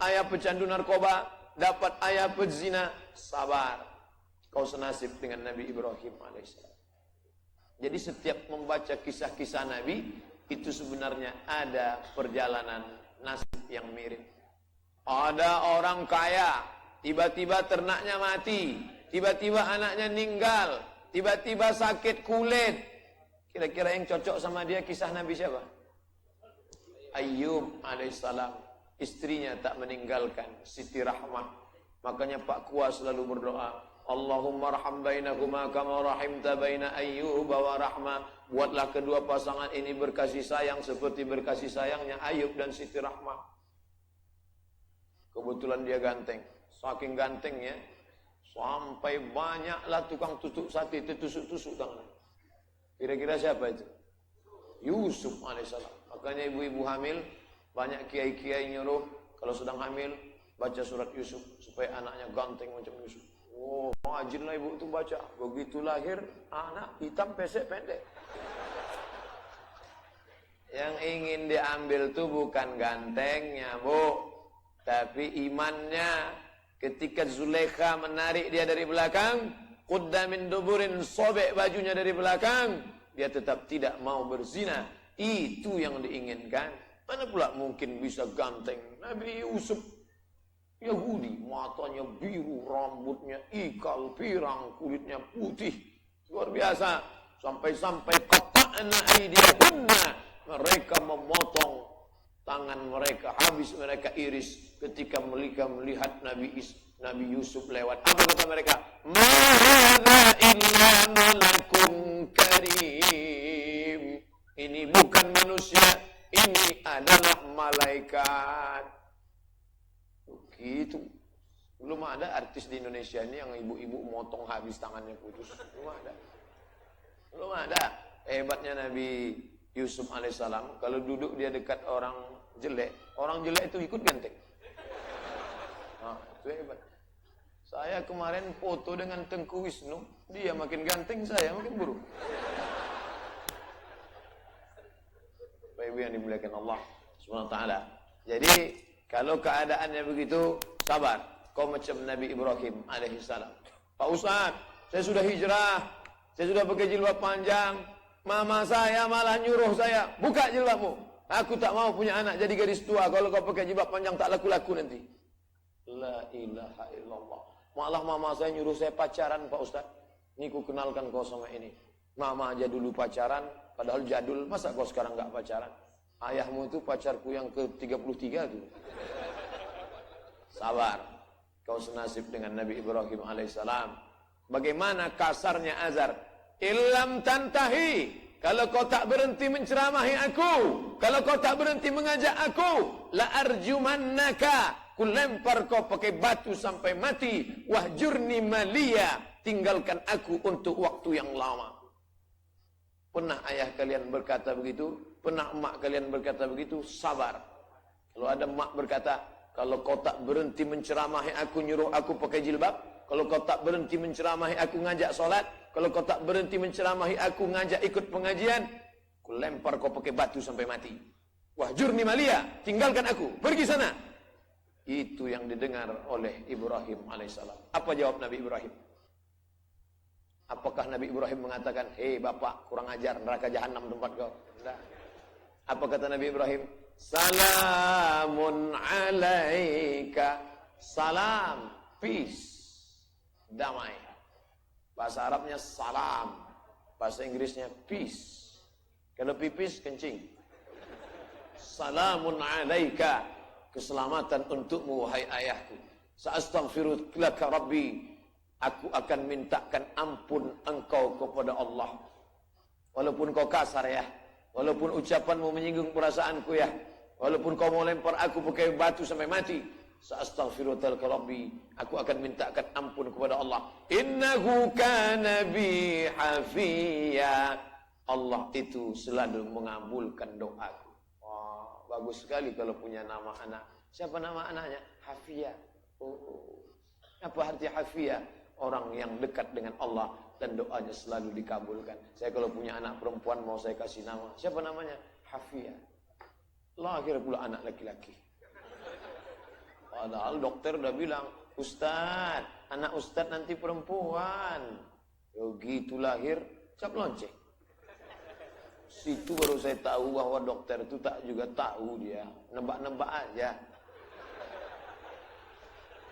ayah pecandu narkoba, dapat ayah pezina, sabar. Kau senasib dengan Nabi Ibrahim alaihissalam. Jadi setiap membaca kisah-kisah Nabi, itu sebenarnya ada perjalanan nasib yang mirip. Ada orang kaya, tiba-tiba ternaknya mati, tiba-tiba anaknya meninggal, tiba-tiba sakit kulit. Kira-kira yang cocok sama dia kisah Nabi siapa? Ayyub alaihissalam. Istrinya tak meninggalkan, Siti Rahmah. Makanya Pak Kua selalu berdoa, Allahumma raham bainahuma kama rahimta baina Ayyub wa Rahmah. Buatlah kedua pasangan ini berkasih sayang seperti berkasih sayangnya Ayyub dan Siti Rahmah. Kebetulan dia ganteng. Saking gantengnya, sampai banyaklah tukang tusuk sate itu tusuk-tusuk tangan. Kira-kira siapa itu? Yusuf alaihissalam. Makanya ibu-ibu hamil, banyak kiai-kiai nyuruh kalau sedang hamil baca surat Yusuf supaya anaknya ganteng macam Yusuf. Oh, rajinlah ibu itu baca. Begitu lahir anak hitam pesek pendek. Yang ingin diambil tuh bukan gantengnya, Bu, tapi imannya. Ketika Zulaikha menarik dia dari belakang, qudda min duburin, sobek bajunya dari belakang, dia tetap tidak mau berzina. Itu yang diinginkan. Mana pula mungkin bisa ganteng Nabi Yusuf Yahudi, matanya biru, rambutnya ikal, pirang, kulitnya putih, luar biasa. Sampai-sampai qata'na aydiyahunna, mereka memotong tangan mereka, habis mereka iris ketika mereka melihat Nabi Yusuf lewat. Apa kata mereka? Ma hadza illa malakun karim. Ini bukan manusia, ini adalah malaikat. Gitu. Belum ada artis di Indonesia ini yang ibu-ibu motong habis tangannya putus. Belum ada. Belum ada. Hebatnya Nabi Yusuf alaihissalam, kalau duduk dia dekat orang jelek itu ikut ganteng. Nah, itu hebat. Saya kemarin foto dengan Tengku Wisnu, dia makin ganteng, saya makin buruk. Bapak Ibu yang dimuliakan Allah Subhanahu wa taala. Jadi kalau keadaannya begitu, sabar. Kau macam Nabi Ibrahim alaihissalam. Pak Ustaz, saya sudah hijrah, saya sudah pakai jilbab panjang, mama saya malah nyuruh saya, buka jilbabmu. Aku tak mau punya anak jadi gadis tua, kalau kau pakai jilbab panjang tak laku-laku nanti. La ilaha illallah. Malah mama saya nyuruh saya pacaran, Pak Ustaz. Ini ku kenalkan kau sama ini. Mama aja dulu pacaran, padahal jadul, masa kau sekarang enggak pacaran? Ayahmu itu pacarku yang ke-33 tuh. Sabar. Kau senasib dengan Nabi Ibrahim alaihissalam. Bagaimana kasarnya azar? Illam tantahi. Kalau kau tak berhenti menceramahi aku, kalau kau tak berhenti mengajak aku, la arjumannaka. Ku lempar kau pakai batu sampai mati. Wahjurni maliya. Tinggalkan aku untuk waktu yang lama. Pernah ayah kalian berkata begitu? Pernah emak kalian berkata begitu? Sabar. Kalau ada emak berkata, kalau kau tak berhenti menceramahi aku, nyuruh aku pakai jilbab, kalau kau tak berhenti menceramahi aku ngajak solat, kalau kau tak berhenti menceramahi aku ngajak ikut pengajian, ku lempar kau pakai batu sampai mati. Wahjurni malia, tinggalkan aku, pergi sana. Itu yang didengar oleh Ibrahim alaihissalam. Apa jawab Nabi Ibrahim? Apakah Nabi Ibrahim mengatakan, hei bapak, kurang ajar, neraka jahanam tempat kau? Tidak. Apa kata Nabi Ibrahim? Salamun alaika. Salam, peace, damai. Bahasa Arabnya salam, bahasa Inggrisnya peace. Kalau pipis, kencing. Salamun alaika. Keselamatan untukmu, wahai ayahku. Sa'astaghfirullaka Rabbi. Aku akan mintakan ampun engkau kepada Allah. Walaupun kau kasar ya, walaupun ucapanmu menyinggung perasaanku ya, walaupun kau mau lempar aku pakai batu sampai mati, sa'astaghfirullaka Rabbi, aku akan mintakan ampun kepada Allah. Innahu kana bi hafiya. Allah itu selalu mengabulkan doaku. Wah, bagus sekali kalau punya nama anak. Siapa nama anaknya? Hafiyah. Oh. Apa arti hafiyah? Orang yang dekat dengan Allah dan doanya selalu dikabulkan. Saya kalau punya anak perempuan mau saya kasih nama. Siapa namanya? Hafiyah. Lahir pula anak laki-laki. Padahal dokter udah bilang, Ustaz, anak Ustaz nanti perempuan. Begitu lahir, cap lonceng. Situ baru saya tahu bahwa dokter itu tak juga tahu dia. Nebak-nebak aja.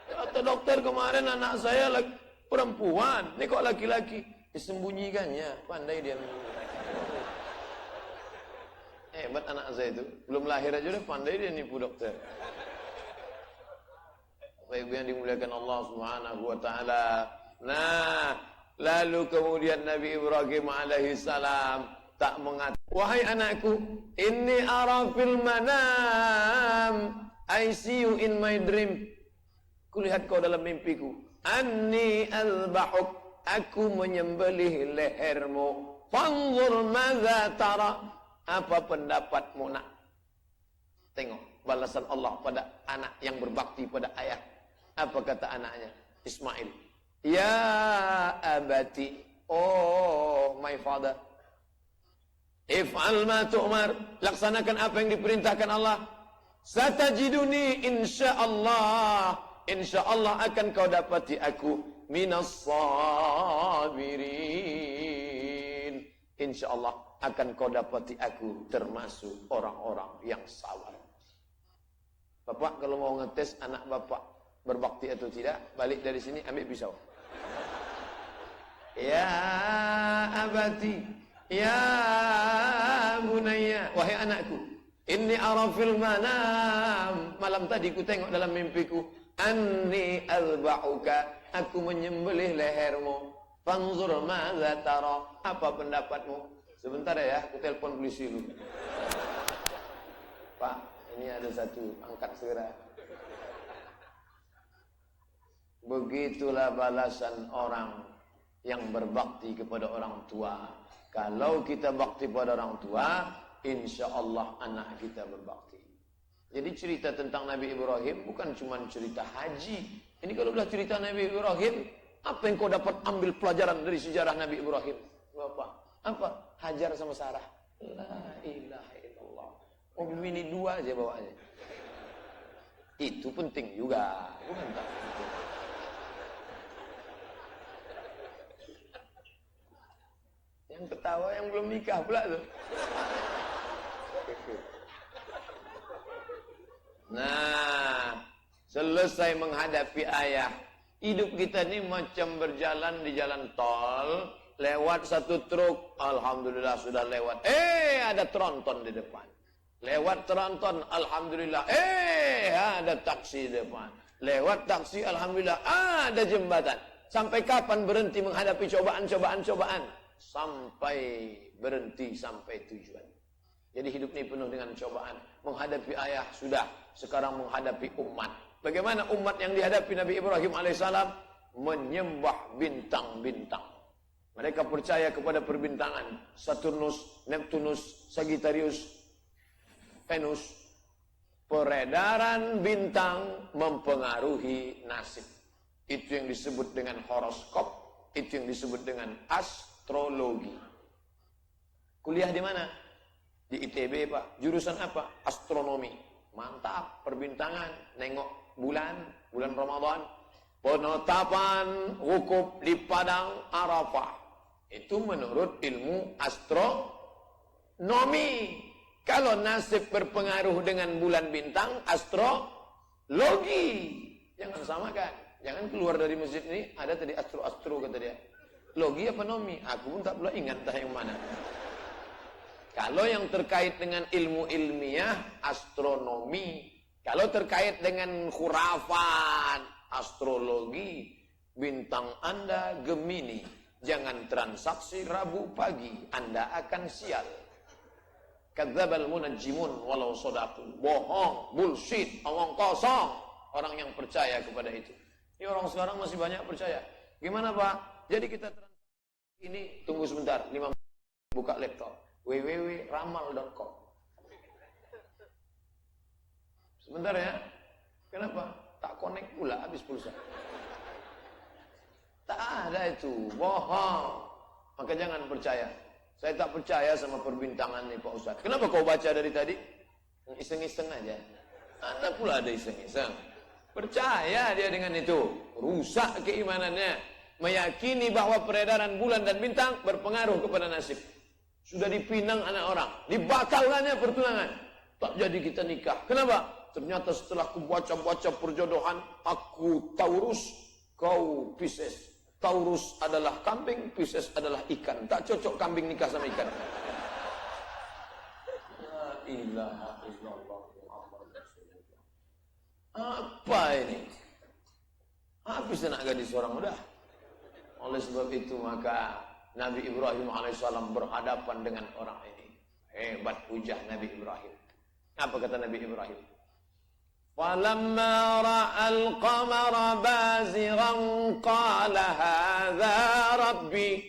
Kata dokter kemarin anak saya perempuan. Ini kok laki-laki? Disembunyikannya. Pandai dia. Hebat anak saya itu. Belum lahir aja udah pandai dia nipu dokter. Bapak Ibu yang dimuliakan Allah Subhanahu wa taala. Nah, lalu kemudian Nabi Ibrahim alaihi salam tak mengatakan, wahai anakku, inni ara fil manam, I see you in my dream. Kulihat kau dalam mimpiku. Anni azbahuk, aku menyembelih lehermu. Fanzur madza tara, apa pendapatmu nak? Tengok balasan Allah pada anak yang berbakti pada ayah. Apa kata anaknya? Ismail. Ya abati, oh my father. If'al ma tu'mar, laksanakan apa yang diperintahkan Allah. Satajiduni insyaallah, insyaallah akan kau dapati aku minas sabirin. Insyaallah akan kau dapati aku termasuk orang-orang yang sabar. Bapak kalau mau ngetes anak bapak berbakti atau tidak, balik dari sini ambil pisau. Ya abati, ya bunayya, wahai anakku, inni ara fil manam, malam tadi ku tengok dalam mimpiku, anni azba'uka, aku menyembelih lehermu. Fanzur madza tara, apa pendapatmu? Sebentar ya, aku telepon polisi dulu. Pak, ini ada satu, angkat segera. Begitulah balasan orang yang berbakti kepada orang tua. Kalau kita bakti pada orang tua, insya Allah anak kita berbakti. Jadi cerita tentang Nabi Ibrahim bukan cuma cerita haji. Ini kalau udah cerita Nabi Ibrahim, apa yang kau dapat ambil pelajaran dari sejarah Nabi Ibrahim? Bapak, apa? Hajar sama Sarah. La ilaha illallah. Mobil mini 2 aja bawanya. Itu penting juga, bukan tak penting. Yang ketawa yang belum nikah pula tuh. Nah, selesai menghadapi ayah, hidup kita ini macam berjalan di jalan tol, lewat satu truk, alhamdulillah sudah lewat. Ada tronton di depan. Lewat tronton, alhamdulillah. Ada taksi di depan. Lewat taksi, alhamdulillah. Ada jembatan. Sampai kapan berhenti menghadapi cobaan-cobaan? Sampai berhenti sampai tujuan. Jadi hidup ini penuh dengan cobaan. Menghadapi ayah sudah, sekarang menghadapi umat. Bagaimana umat yang dihadapi Nabi Ibrahim alaihissalam? Menyembah bintang-bintang. Mereka percaya kepada perbintangan. Saturnus, Neptunus, Sagittarius, Venus. Peredaran bintang mempengaruhi nasib. Itu yang disebut dengan horoskop. Itu yang disebut dengan astrologi. Kuliah di mana? Di ITB Pak. Jurusan apa? Astronomi. Mantap, perbintangan, nengok bulan Ramadan. Penetapan wukuf di padang Arafah. Itu menurut ilmu astronomi. Kalau nasib berpengaruh dengan bulan bintang, astrologi. Jangan samakan. Jangan keluar dari masjid ini, ada tadi astro kata dia. Logi apa nomi? Aku pun tak pula ingat entah yang mana. Kalau yang terkait dengan ilmu ilmiah, astronomi. Kalau terkait dengan khurafat, astrologi. Bintang Anda Gemini. Jangan transaksi Rabu pagi, Anda akan sial. Kadzdzabal munajjimun walau shadaqu. Bohong, bullshit, omong kosong. Orang yang percaya kepada itu. Ini orang sekarang masih banyak percaya. Gimana Pak? Jadi kita ini tunggu sebentar, 5 menit buka laptop. www.ramal.com. Sebentar ya. Kenapa? Tak connect pula, habis pulsa. Tak ada itu, bohong. Maka jangan percaya. Saya tak percaya sama perbintangan nih Pak Ustaz. Kenapa kau baca dari tadi? Iseng-iseng aja. Anda pula ada iseng-iseng. Percaya dia dengan itu. Rusak keimanannya. Meyakini bahwa peredaran bulan dan bintang berpengaruh kepada nasib. Sudah dipinang anak orang. Dibatalkannya pertunangan. Tak jadi kita nikah. Kenapa? Ternyata setelah aku baca-baca perjodohan, aku Taurus, kau Pisces. Taurus adalah kambing, Pisces adalah ikan. Tak cocok kambing nikah sama ikan. La ilaha illallah Muhammad Rasulullah. Apa ini? Habis anak gadis orang muda. Oleh sebab itu maka Nabi Ibrahim alaihissalam berhadapan dengan orang ini. Hebat hujah Nabi Ibrahim. Apa kata Nabi Ibrahim? Falamma ra'al qamara bazighan qala hadza rabbi.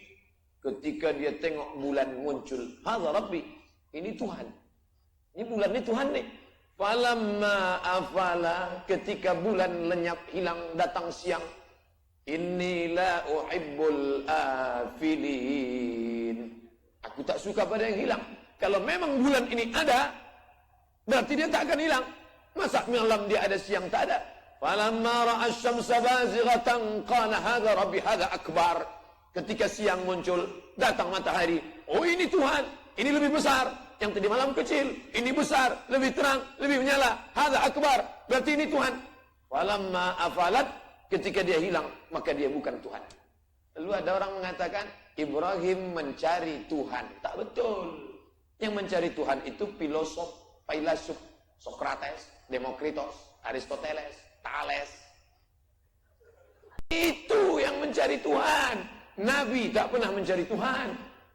Ketika dia tengok bulan muncul, hadza rabbi. Ini Tuhan. Ini bulan ini Tuhan nih. Falamma afala, ketika bulan lenyap hilang datang siang. Inni la uhibbul afilin. Aku tak suka pada yang hilang. Kalau memang bulan ini ada, berarti dia tak akan hilang. Masa malam dia ada siang tak ada? Falamma ra'a asy-syamsa bazighatan qala hadza rabbi hadza akbar. Ketika siang muncul, datang matahari. Oh ini Tuhan, ini lebih besar. Yang tadi malam kecil, ini besar, lebih terang, lebih menyala. Hadza akbar, berarti ini Tuhan. Falamma afalat, ketika dia hilang, maka dia bukan Tuhan. Lalu ada orang mengatakan, Ibrahim mencari Tuhan. Tak betul. Yang mencari Tuhan itu filosof, Sokrates, Demokritos, Aristoteles, Thales. Itu yang mencari Tuhan. Nabi tak pernah mencari Tuhan.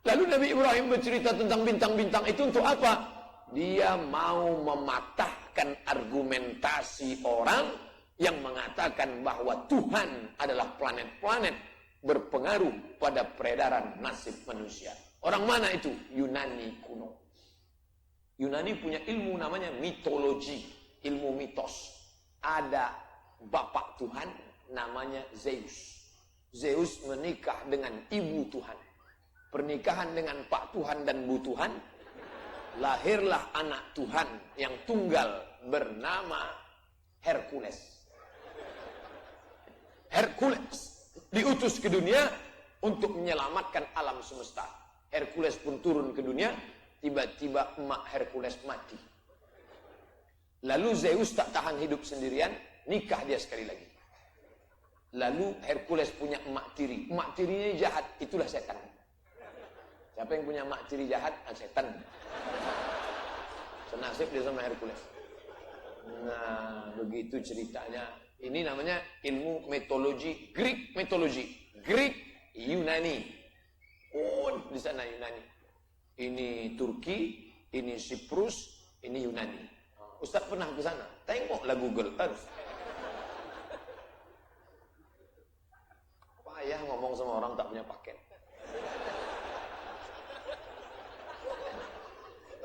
Lalu Nabi Ibrahim bercerita tentang bintang-bintang itu untuk apa? Dia mau mematahkan argumentasi orang yang mengatakan bahwa Tuhan adalah planet-planet berpengaruh pada peredaran nasib manusia. Orang mana itu? Yunani kuno. Yunani punya ilmu namanya mitologi, ilmu mitos. Ada bapak Tuhan namanya Zeus. Zeus menikah dengan ibu Tuhan. Pernikahan dengan Pak Tuhan dan Bu Tuhan, lahirlah anak Tuhan yang tunggal bernama Hercules. Hercules diutus ke dunia untuk menyelamatkan alam semesta. Hercules pun turun ke dunia, tiba-tiba emak Hercules mati. Lalu Zeus tak tahan hidup sendirian, nikah dia sekali lagi. Lalu Hercules punya emak tiri. Emak tirinya jahat, itulah setan. Siapa yang punya emak tiri jahat? Setan. Senasib dia sama Hercules. Nah, begitu ceritanya. Ini namanya ilmu mitologi, Greek mitologi, Greek Yunani. Oh, di sana Yunani. Ini Turki, ini Siprus, ini Yunani. Ustaz pernah ke sana. Tengoklah Google Earth. Payah ngomong sama orang tak punya paket.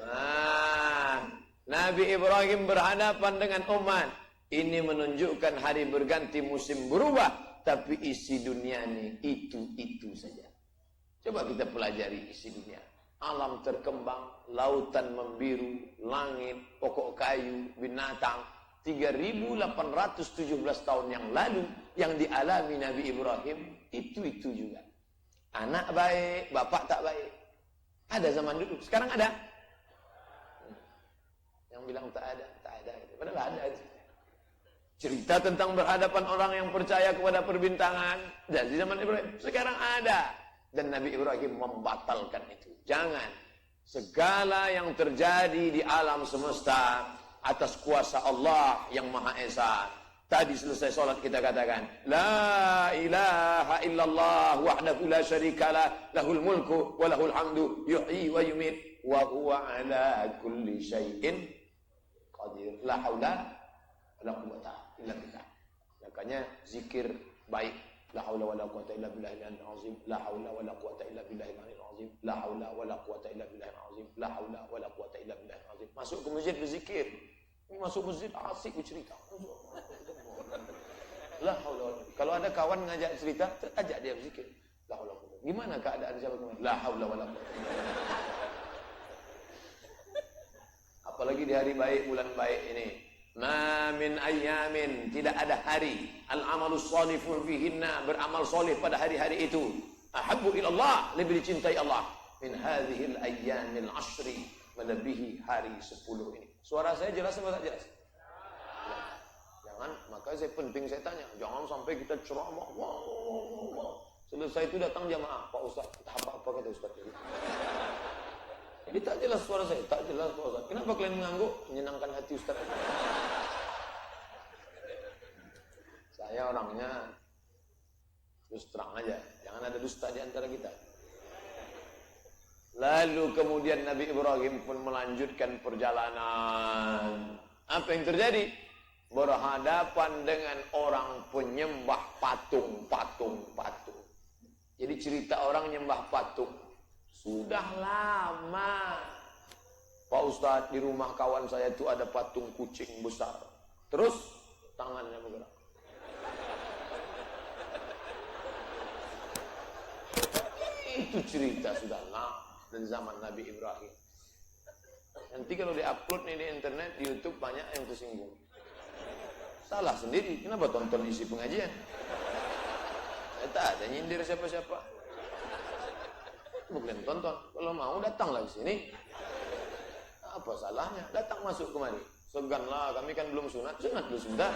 Nah, Nabi Ibrahim berhadapan dengan umat. Ini menunjukkan hari berganti, musim berubah. Tapi isi dunia ini itu saja. Coba kita pelajari isi dunia. Alam terkembang, lautan membiru, langit, pokok kayu, binatang. 3.817 tahun yang lalu yang dialami Nabi Ibrahim itu juga. Anak baik, bapak tak baik. Ada zaman dulu, sekarang ada. Yang bilang tak ada. Padahal ada. Cerita tentang berhadapan orang yang percaya kepada perbintangan dari zaman Ibrahim. Sekarang ada. Dan Nabi Ibrahim membatalkan itu. Jangan. Segala yang terjadi di alam semesta atas kuasa Allah yang Maha Esa. Tadi selesai sholat kita katakan, La ilaha illallah wahdahu la syarikalah, lahul mulku wa lahul hamdu, yuhyi wa yumit, wa huwa ala kulli syai'in qadir. La haula wa la quwwata illa billah. Makanya zikir baik. La haula wa la quwwata illa billahil azim. La haula wa la quwwata illa billahil azim. La haula wa la quwwata illa billahil azim. La haula wa la quwwata illa billahil azim. Masuk ke masjid berzikir. Masuk masjid asik bercerita. La haula. Kalau ada kawan ngajak cerita, ajak dia berzikir. La haula. Gimana keadaan siapa kemarin? La haula wa la quwwata. Apalagi di hari baik, bulan baik ini. Ma min ayyamin, tidak ada hari, al-amalus shalihu fihinna, beramal soleh pada hari-hari itu, ahabbu ilallah, lebih dicintai Allah, min hadhil ayyamil ashri, melebihi hari 10 ini. Suara saya jelas atau tak jelas? Jangan, makanya saya penting saya tanya, jangan sampai kita ceramah, selesai itu datang jamaah, Pak Ustaz, apa kata Ustaz? Jadi tak jelas suara saya, tak jelas Pak Ustaz. Kenapa kalian mengangguk? Menyenangkan hati Ustaz. Saya orangnya terus terang aja, jangan ada dusta di antara kita. Lalu kemudian Nabi Ibrahim pun melanjutkan perjalanan. Apa yang terjadi? Berhadapan dengan orang penyembah patung. Jadi cerita orang nyembah patung sudah lama. Pak Ustadz, di rumah kawan saya itu ada patung kucing besar. Terus tangannya bergerak. Itu cerita sudah lama dari zaman Nabi Ibrahim. Nanti kalau diupload nih di internet, di YouTube banyak yang tersinggung. Salah sendiri, kenapa tonton isi pengajian? Tak ada nyindir siapa-siapa. Bukan tonton, kalau mau datanglah ke sini. Apa salahnya? Datang masuk kemari. Seganlah, kami kan belum sunat dulu sebentar.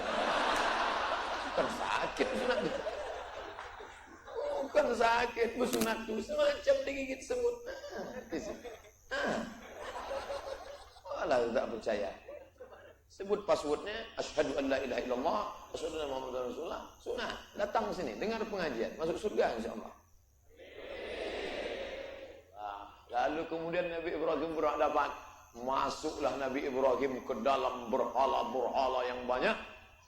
Bukan sakit sunat dulu. Bukan sakit, bersunat dulu. Semacam digigit semut. Walah, tak percaya. Sebut passwordnya, asyhadu an la ilaha illallah, asyhadu anna muhammadar rasulullah. Sunnah, datang sini, dengar pengajian, masuk surga insyaallah. Lalu kemudian Nabi Ibrahim berhadapan. Masuklah Nabi Ibrahim ke dalam berhala-berhala yang banyak.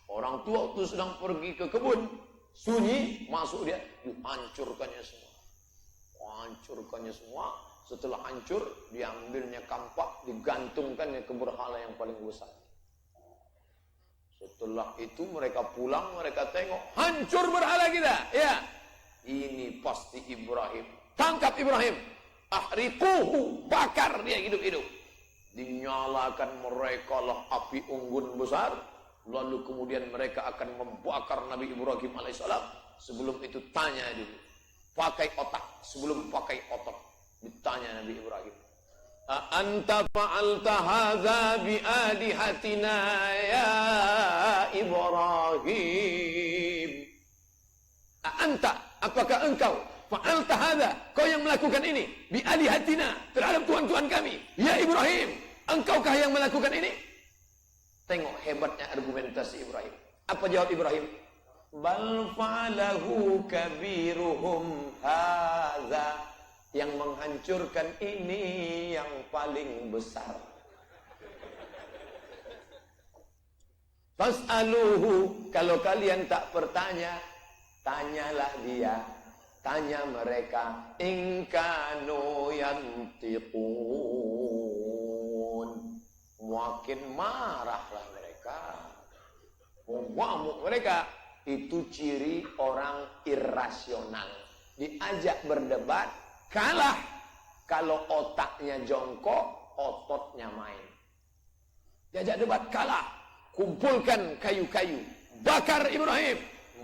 Orang tua itu sedang pergi ke kebun, sunyi, masuk dia, dihancurkannya semua. Hancurkannya semua. Setelah hancur, diambilnya kampak, digantungkannya ke berhala yang paling besar. Setelah itu mereka pulang, mereka tengok, hancur berhala kita. Ya, ini pasti Ibrahim. Tangkap Ibrahim. Ahriquhu, bakar dia hidup-hidup. Dinyalakan mereka lah api unggun besar. Lalu kemudian mereka akan membakar Nabi Ibrahim alaihissalam. Sebelum itu tanya dulu, pakai otak. Sebelum pakai otak, ditanya Nabi Ibrahim, anta fa'alta hadza bi alihatina ya Ibrahim. Anta, apakah engkau fa'alta hadza, kau yang melakukan ini bi alihatina, terhadap tuhan-tuhan kami, ya Ibrahim, engkaukah yang melakukan ini? Tengok hebatnya argumentasi Ibrahim. Apa jawab Ibrahim? Bal fa'alahu kabiruhum hadza, yang menghancurkan ini yang paling besar. Fas'aluhu, kalau kalian tak bertanya, tanyalah dia, tanya mereka, in kanu yantiqun. Makin marahlah mereka, mengamuk mereka. Itu ciri orang irasional. Diajak berdebat, kalah. Kalau otaknya jongkok, ototnya main. Diajak debat, kalah. Kumpulkan kayu-kayu, bakar Ibrahim.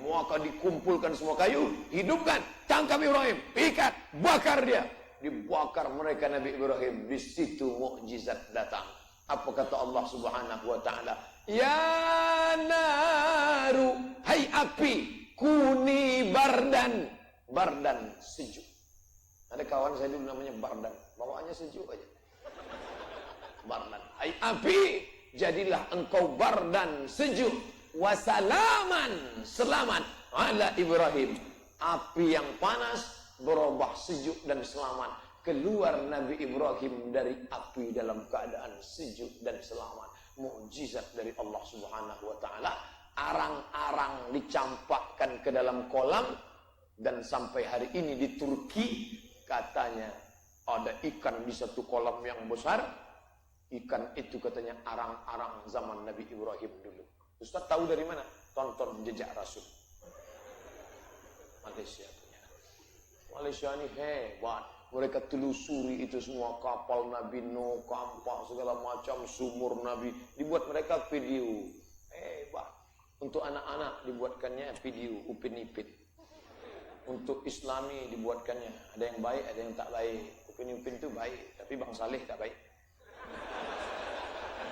Maka dikumpulkan semua kayu, hidupkan, tangkap Ibrahim, ikat, bakar dia. Dibakar mereka Nabi Ibrahim. Di situ mukjizat datang. Apa kata Allah Subhanahu wa taala? Ya naru, hai api, kuni bardan. Bardan, sejuk. Ada kawan saya dulu namanya Bardan, bawaannya sejuk aja. Bardan, hai api, jadilah engkau bardan, sejuk. Wasalaman, selamat ala Ibrahim. Api yang panas berubah sejuk dan selamat. Keluar Nabi Ibrahim dari api dalam keadaan sejuk dan selamat. Mukjizat dari Allah Subhanahu wa taala. Arang-arang dicampakkan ke dalam kolam. Dan sampai hari ini di Turki katanya ada ikan di satu kolam yang besar. Ikan itu katanya arang-arang zaman Nabi Ibrahim dulu. Ustaz tahu dari mana? Tonton Jejak Rasul. Malaysia punya. Malaysia ini hebat. Mereka telusuri itu semua, kapal Nabi Nuh, kampak, segala macam, sumur Nabi. Dibuat mereka video. Hebat. Untuk anak-anak dibuatkannya video, Upin Ipin. Untuk Islami dibuatkannya. Ada yang baik, ada yang tak baik. Upin Ipin itu baik, tapi Bang Saleh tak baik.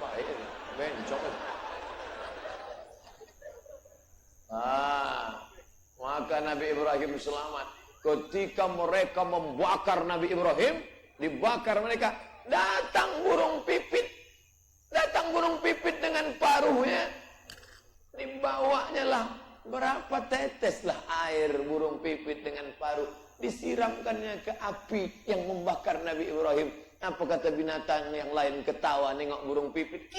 Baik, bencong. Maka Nabi Ibrahim selamat. Ketika mereka membakar Nabi Ibrahim, dibakar mereka, datang burung pipit. Datang burung pipit dengan paruhnya. Dibawanya lah berapa tetes lah air burung pipit dengan paruh. Disiramkannya ke api yang membakar Nabi Ibrahim. Apa kata binatang yang lain ketawa nengok burung pipit?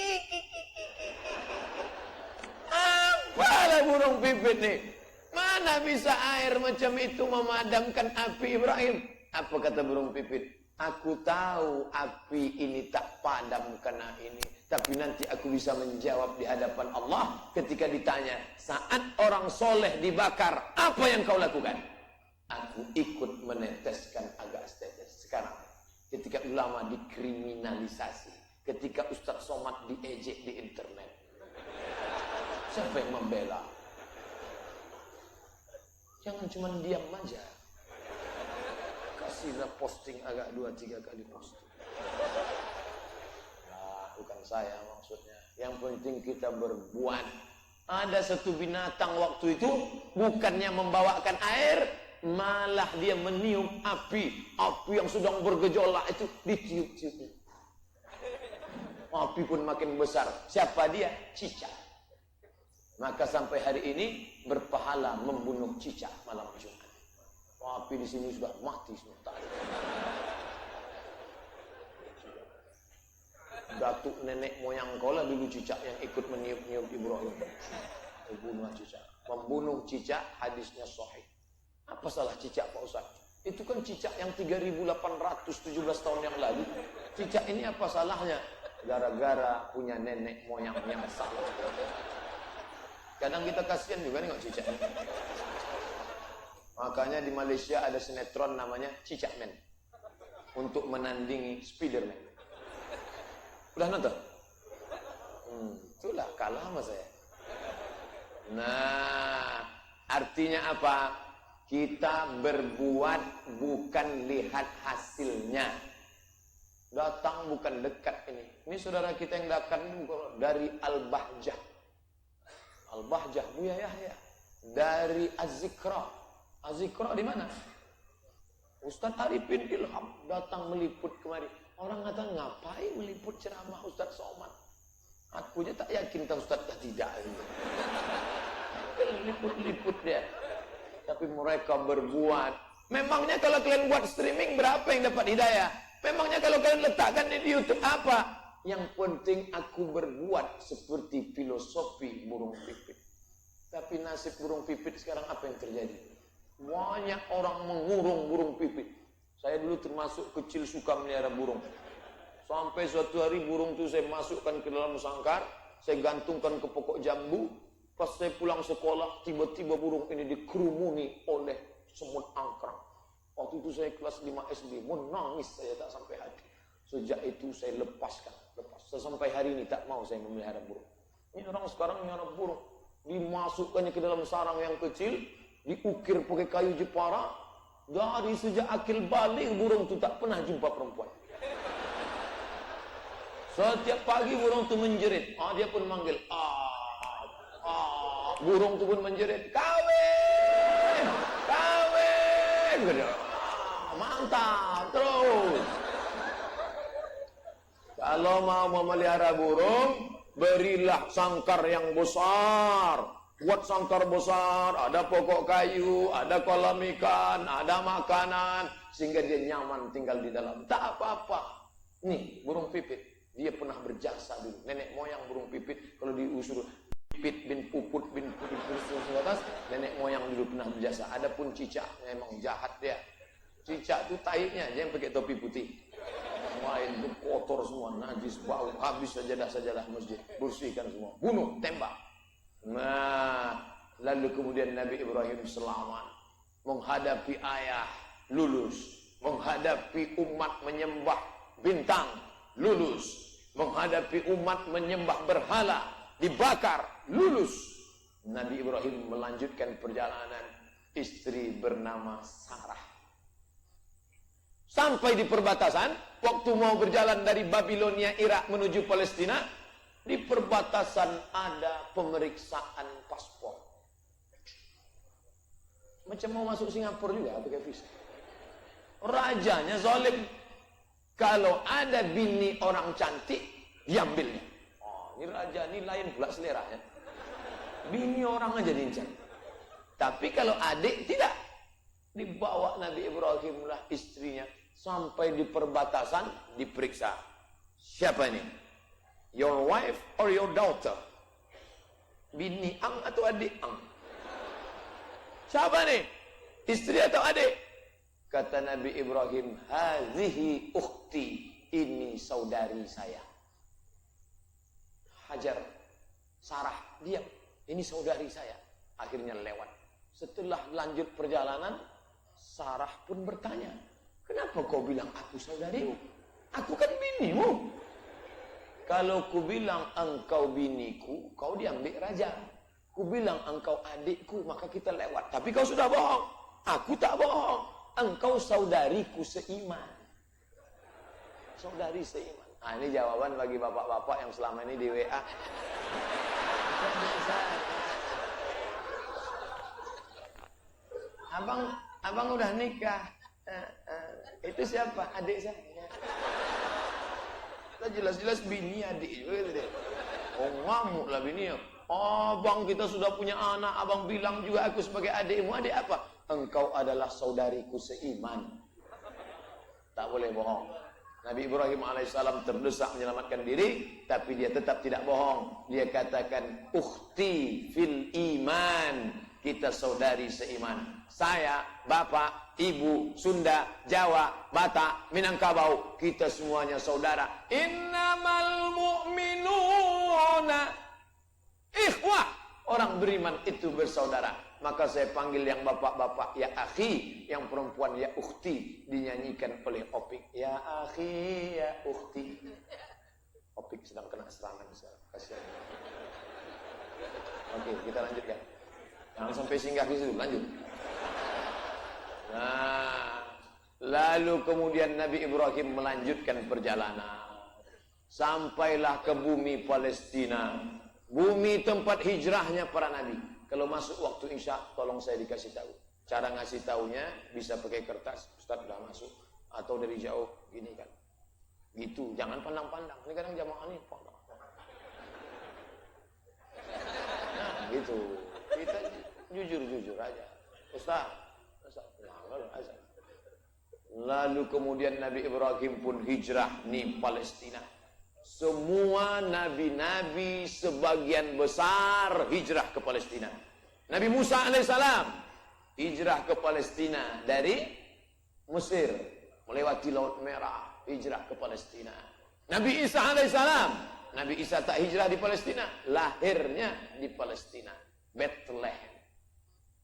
Apalah burung pipit nih? Mana bisa air macam itu memadamkan api Ibrahim? Apa kata burung pipit? Aku tahu api ini tak padam karena ini. Tapi nanti aku bisa menjawab di hadapan Allah ketika ditanya, saat orang soleh dibakar, apa yang kau lakukan? Aku ikut meneteskan agak tetes. Sekarang, ketika ulama dikriminalisasi, ketika Ustadz Somad diejek di internet, siapa yang membela? Jangan cuma diam aja. Kasihlah posting agak 2-3 kali posting. Nah, bukan saya maksudnya. Yang penting kita berbuat. Ada satu binatang waktu itu bukannya membawakan air, malah dia meniup api. Api yang sedang bergejolak itu ditiup-tiupnya. Api pun makin besar. Siapa dia? Cicak. Maka sampai hari ini berpahala membunuh cicak malam Jumat. Api di sini sudah mati semua. Datuk nenek moyang kau lah dulu cicak yang ikut meniup-niup Ibrahim. Membunuh cicak. Membunuh cicak hadisnya sahih. Apa salah cicak Pak Ustaz? Itu kan cicak yang 3.817 tahun yang lalu. Cicak ini apa salahnya? Gara-gara punya nenek moyang yang salah. Kadang kita kasihan juga nih cicak. Makanya di Malaysia ada sinetron namanya Cicak Man. Untuk menandingi Spiderman. Udah nonton? Itulah kalah sama saya. Nah, artinya apa? Kita berbuat bukan lihat hasilnya. Datang bukan dekat ini. Ini saudara kita yang datang dari Al-Bahjah. Al-Bahjah, Buya Yahya. Dari Az-Zikra. Az-Zikra di mana? Ustaz Arifin Ilham datang meliput kemari. Orang kata, ngapain meliput ceramah Ustaz Somad? Aku aja tak yakin tak Ustaz tak tidak. Liput-liput dia. Tapi mereka berbuat. Memangnya kalau kalian buat streaming, berapa yang dapat hidayah? Memangnya kalau kalian letakkan di YouTube apa? Yang penting aku berbuat seperti filosofi burung pipit. Tapi nasib burung pipit sekarang apa yang terjadi? Banyak orang mengurung burung pipit. Saya dulu termasuk kecil suka melihara burung. Sampai suatu hari burung itu saya masukkan ke dalam sangkar, saya gantungkan ke pokok jambu. Pas saya pulang sekolah, tiba-tiba burung ini dikerumuni oleh semut angkrang. Waktu itu saya kelas 5 SD, menangis saya tak sampai hati. Sejak itu saya lepaskan. Sampai hari ini tak mau saya memelihara burung. Ini orang sekarang melihara burung. Dimasukkannya ke dalam sarang yang kecil, diukir pakai kayu Jepara. Dari sejak akil balik burung itu tak pernah jumpa perempuan. Setiap pagi burung itu menjerit. Dia pun manggil. Burung itu pun menjerit. Kawin! Kawin! Mantap! Terus! Kalau mau memelihara burung, berilah sangkar yang besar. Buat sangkar besar, ada pokok kayu, ada kolam ikan, ada makanan, sehingga dia nyaman tinggal di dalam. Tak apa-apa. Nih, burung pipit. Dia pernah berjasa dulu. Nenek moyang burung pipit, kalau diusur Pipit bin Puput bin atas, nenek moyang dulu pernah berjasa. Adapun cicak, memang jahat dia. Cicak itu taiknya, dia yang pakai topi putih. Main itu kotor semua, najis, bau, habis sajadah-sajadah masjid, bersihkan semua, bunuh, tembak. Nah, lalu kemudian Nabi Ibrahim selamat, menghadapi ayah, lulus, menghadapi umat menyembah bintang, lulus. Menghadapi umat menyembah berhala, dibakar, lulus. Nabi Ibrahim melanjutkan perjalanan. Istri bernama Sarah. Sampai di perbatasan, waktu mau berjalan dari Babilonia, Irak menuju Palestina, di perbatasan ada pemeriksaan paspor. Macam mau masuk Singapura juga pakai visa. Rajanya zalim. Kalau ada bini orang cantik, diambilnya. Oh, ini raja, ini lain pula seleranya. Bini orang aja diincar. Tapi kalau adik, tidak. Dibawa Nabi Ibrahim lah istrinya. Sampai di perbatasan, diperiksa. Siapa ini? Your wife or your daughter? Bini ang atau adik ang? Siapa nih? Istri atau adik? Kata Nabi Ibrahim, hazihi ukhti, ini saudari saya. Hajar, Sarah, diam, ini saudari saya. Akhirnya lewat. Setelah lanjut perjalanan, Sarah pun bertanya, kenapa kau bilang aku saudarimu? Aku kan binimu. Kalau ku bilang engkau biniku, kau diambil raja. Ku bilang engkau adikku, maka kita lewat. Tapi kau sudah bohong. Aku tak bohong. Engkau saudariku seiman. Saudari seiman. Nah, ini jawaban bagi bapak-bapak yang selama ini di WA. Abang udah nikah. Itu siapa? Adik saya. Jelas-jelas bini adik juga gitu deh. Oh, ngamuk lah bini. Oh, bang, kita sudah punya anak. Abang bilang juga aku sebagai adikmu. Adik apa? Engkau adalah saudariku seiman. Tak boleh bohong. Nabi Ibrahim alaihissalam terdesak menyelamatkan diri, tapi dia tetap tidak bohong. Dia katakan, ukhti fil iman. Kita saudari seiman. Saya, bapak, ibu, Sunda, Jawa, Batak, Minangkabau, kita semuanya saudara. Innamal mu'minuna ikhwah. Orang beriman itu bersaudara. Maka saya panggil yang bapak-bapak ya akhi, yang perempuan ya ukhti, dinyanyikan oleh Opik. Ya akhi, ya ukhti. Opik sedang kena serangan sekarang. Kasihan. Oke, kita lanjutkan. Jangan sampai singgah di situ, lanjut. Nah, lalu kemudian Nabi Ibrahim melanjutkan perjalanan. Sampailah ke bumi Palestina. Bumi tempat hijrahnya para nabi. Kalau masuk waktu Isya, tolong saya dikasih tahu. Cara ngasih taunya bisa pakai kertas, Ustaz sudah masuk, atau dari jauh gini kan. Gitu, jangan pandang-pandang. Ini kadang jamaah ini pandang. Nah, gitu. Kita jujur-jujur aja. Ustaz. Lalu kemudian Nabi Ibrahim pun hijrah di Palestina. Semua nabi-nabi sebagian besar hijrah ke Palestina. Nabi Musa alaihissalam hijrah ke Palestina dari Mesir, melewati Laut Merah, hijrah ke Palestina. Nabi Isa alaihissalam, Nabi Isa tak hijrah di Palestina, lahirnya di Palestina, Bethlehem.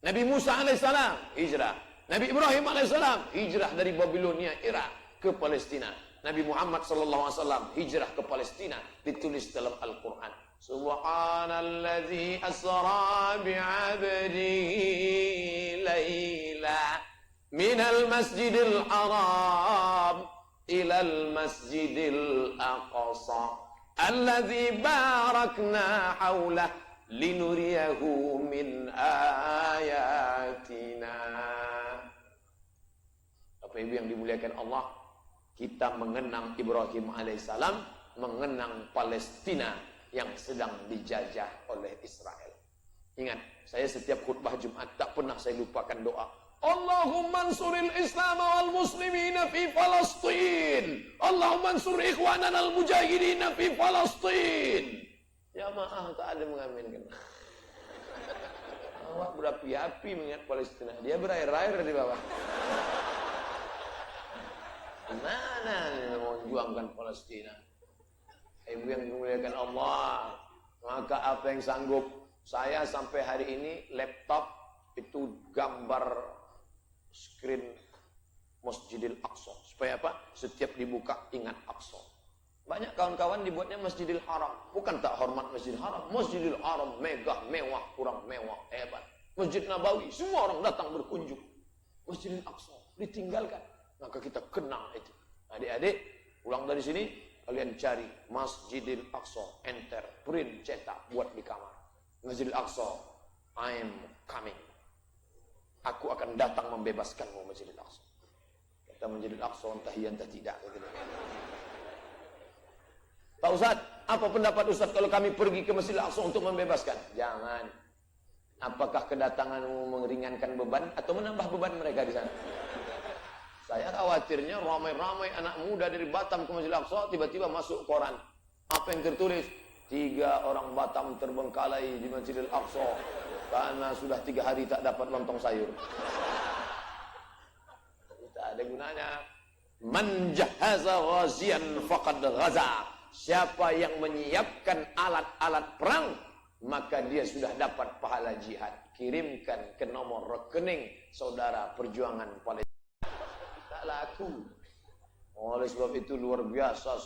Nabi Musa alaihissalam hijrah. Nabi Ibrahim alaihissalam hijrah dari Babilonia, Irak ke Palestina. Nabi Muhammad sallallahu alaihi wasallam hijrah ke Palestina, ditulis dalam Al-Qur'an. Subhanallazi asra bi'abdihi laila minal masjidil haram ilal masjidil aqsa alladzi barakna haulah linuriyahu min ayatina. Bapak Ibu yang dimuliakan Allah, kita mengenang Ibrahim alaihissalam, mengenang Palestina yang sedang dijajah oleh Israel. Ingat, saya setiap khutbah Jumat tak pernah saya lupakan doa. Allahumma ansuril Islam wal muslimina fi Palestin. Allahumma ansur ikhwanana al mujahidina fi Palestin. Jamaah tak ada mengaminkan. Awak berapi-api mengingat Palestina. Dia berair-air di bawah. Mana mau juangkan Palestina? Ibu yang dimuliakan Allah, maka apa yang sanggup saya sampai hari ini laptop itu gambar screen Masjidil Aqsa. Supaya apa? Setiap dibuka ingat Aqsa. Banyak kawan-kawan dibuatnya Masjidil Haram. Bukan tak hormat Masjidil Haram. Masjidil Haram megah, mewah, kurang mewah, hebat. Masjid Nabawi, semua orang datang berkunjung. Masjidil Aqsa ditinggalkan. Maka kita kenang itu. Adik-adik, pulang dari sini, kalian cari Masjidil Aqsa, enter, print, cetak, buat di kamar. Masjidil Aqsa, I'm coming. Aku akan datang membebaskanmu Masjidil Aqsa. Kata Masjidil Aqsa, entah iya entah tidak. Pak Ustaz, apa pendapat Ustaz kalau kami pergi ke Masjidil Aqsa untuk membebaskan? Jangan. Apakah kedatanganmu meringankan beban atau menambah beban mereka di sana? Saya khawatirnya ramai-ramai anak muda dari Batam ke Masjidil Aqsa tiba-tiba masuk koran. Apa yang tertulis? 3 orang Batam terbengkalai di Masjidil Aqsa karena sudah 3 hari tak dapat lontong sayur. Tak ada gunanya. Man jahaza ghazian faqad ghaza. Siapa yang menyiapkan alat-alat perang, maka dia sudah dapat pahala jihad. Kirimkan ke nomor rekening saudara perjuangan Palestina. Tak laku. Oleh sebab itu luar biasa.